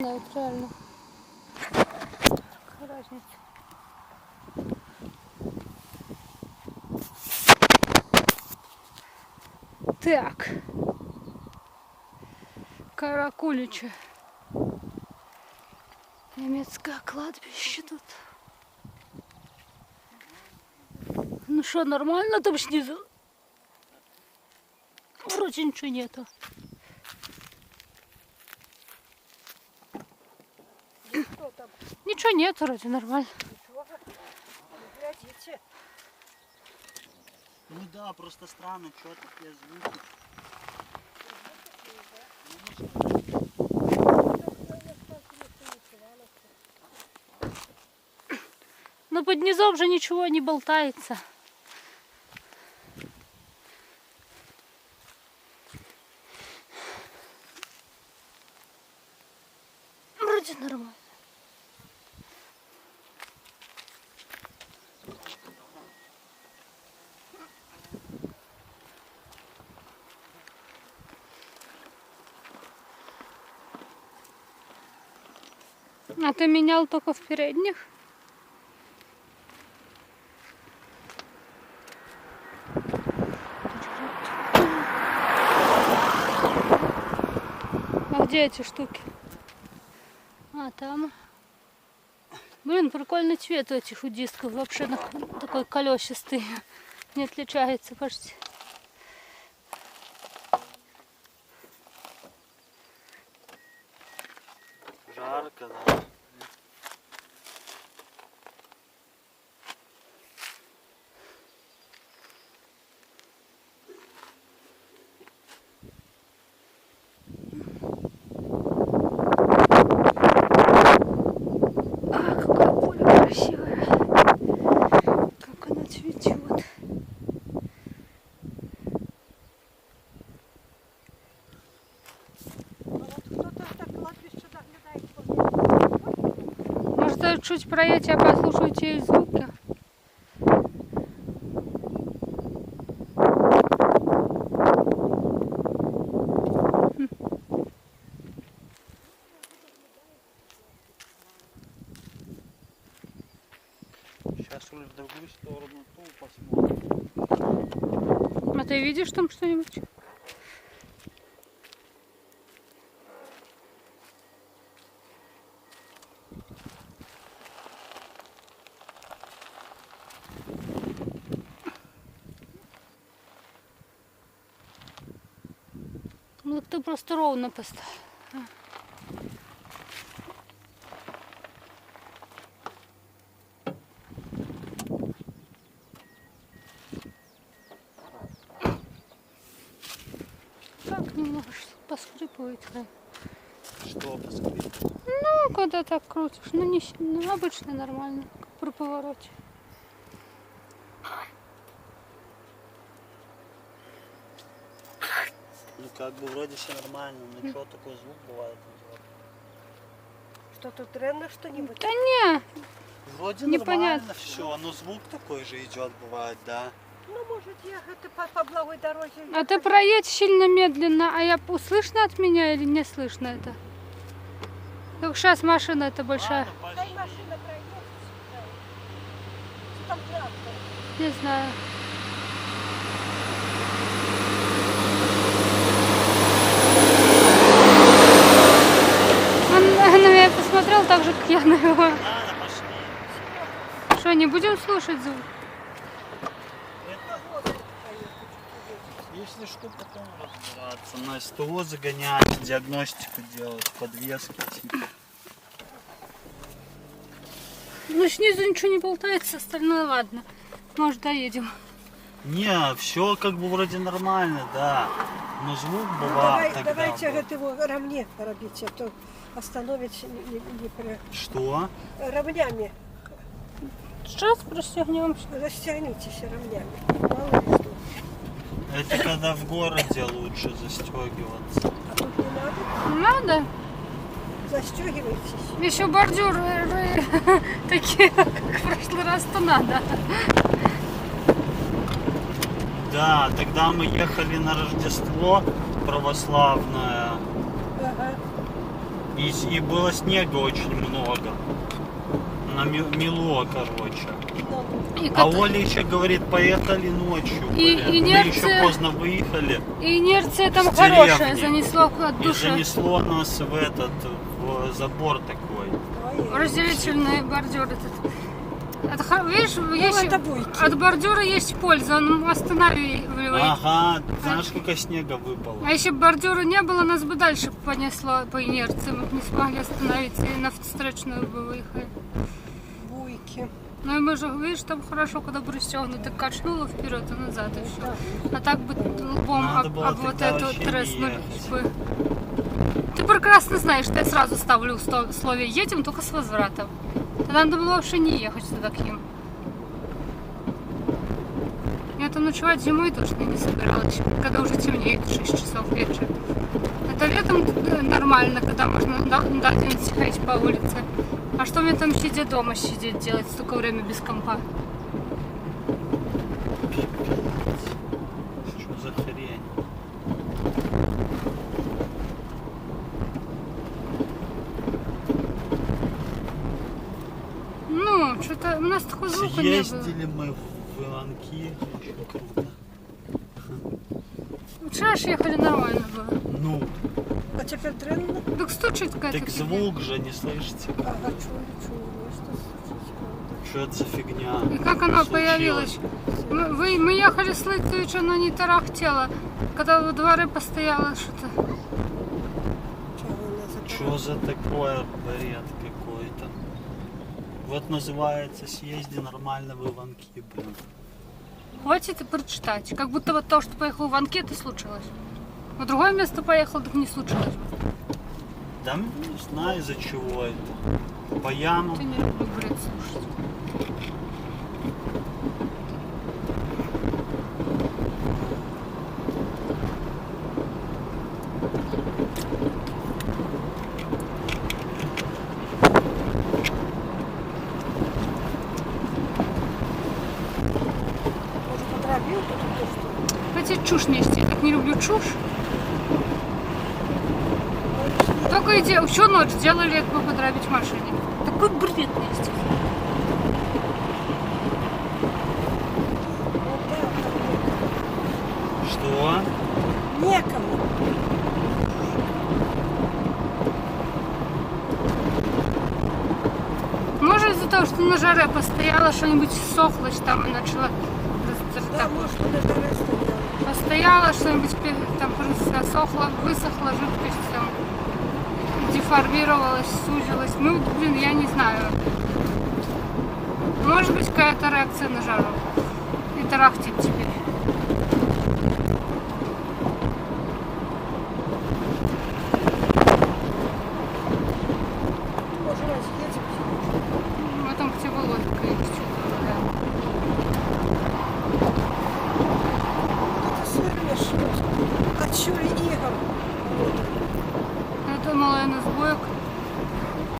знаю, реально. Какая разница? Так. Каракуличи. Немецкое кладбище тут. Ну что, нормально там снизу? Вроде ничего нету. Ничего нет, вроде нормально. Ну да, просто странно, что такие звуки. Но под низом же ничего не болтается. Вроде нормально. А ты менял только в передних? А где эти штуки? А, там. Блин, прикольный цвет у этих у дисков. Вообще такой колесистый. Не отличается почти. Жарко, да. А, какое поле красивое. Как оно цветет. Может, чуть проедете, а послушайте звуки? Сейчас в другую сторону ту посмотрим. А ты видишь там что-нибудь? Ну ты просто ровно поставь. Так немного поскрипывает. Что посмотреть? Ну, когда так крутишь, ну не ну, обычно нормально, как при повороте. Ну как бы вроде все нормально, но что такой звук бывает? Что тут рено что-нибудь? Да не, Вроде непонятно. нормально все, но звук такой же идет, бывает, да. Ну, может, ехать по благой дороге. а ты проедь сильно медленно, а я услышно от меня или не слышно это? Только сейчас машина это большая, Ладно, Дай машина проедет. Что там трактор? не знаю. Он на меня посмотрел так же, как я на его. Ладно, пошли. Что, не будем слушать звук? Если что, потом разбираться. На СТО загонять, диагностику делать, подвески типа. Ну, снизу ничего не болтается, остальное ладно. Может, доедем. Не, все как бы вроде нормально, да. Но звук Ну, бывает тогда. давайте был. его рамне робить, а то остановить не при... Что? Рамнями. Сейчас пристегнемся. Застегнитесь рамнями. Мало ли что. Это когда в городе лучше застегиваться. А тут не надо. Надо. Застегивайтесь. Еще бордюры такие, как в прошлый раз, то надо. Да, тогда мы ехали на Рождество православное. Ага. И было снега очень много. Мело, короче. И А Оля еще говорит, поехали ночью. И блин. Мы инерция- еще поздно выехали. И инерция там С хорошая, деревни. занесло от И души. занесло нас в забор такой. Ой, Разделительный бордюр этот. Видишь, есть, это буйки. от бордюра есть польза, он останавливает. Ага, знаешь, сколько снега выпало? А если бы бордюра не было, нас бы дальше понесло по инерции. Мы бы не смогли остановиться и на встречную бы выехали. буйки. Ну и мы же, видишь, там хорошо, когда брусчевно качнуло вперед и назад и все. А так бы лбом Надо об было вот тогда эту вообще не треснули ехать. бы. Ты прекрасно знаешь, что я сразу ставлю в слове «едем» только с возвратом. Тогда надо было вообще не ехать сюда к ним. Я там ночевать зимой точно не собиралась, когда уже темнеет 6 часов вечера. Это летом нормально, когда можно до 11 ходить по улице. А что мне там сидеть дома делать столько время без компа? Что за хрень? Ну, что-то у нас такого звука не было. Съездили мы в Иванки, очень круто. Вчера ж ехали нормально было. Ну, А теперь дрянно. Так стучит какая-то так фигня. звук же не слышите. А чую, что случилось, правда. Что это за фигня? И как она Случилось? появилась? Мы ехали с Лытовича, но не тарахтела. Когда во дворе постояла что-то. Чего она за Что за такое бред какой-то? Вот называется съезди нормально в Иванки, блин. Хватит и прочитать. Как будто вот то, что поехал в Иванки, это случилось. В другое место поехал, так не случилось. Да не знаю из-за чего это. По ямам. Ты не люблю бред слушать. Может, подробил кто-то, что ли? Хотя чушь нести. Я так не люблю чушь. Только всю ночь делали, как бы подробить в машине. Такой бред нести. Ну да, так Что? некому. Может из-за того, что на жаре постояла, что-нибудь сохлось там и начала Да, может, он это расстоял. постояла, что-нибудь там сохло, высохла жидкость, там, деформировалась, сузилась. Ну, блин, я не знаю. Может быть, какая-то реакция на жару. И тарахтит теперь. Может, едем. Ну, там птиволодка есть что-то. Да. Это слышишь, вот от Чури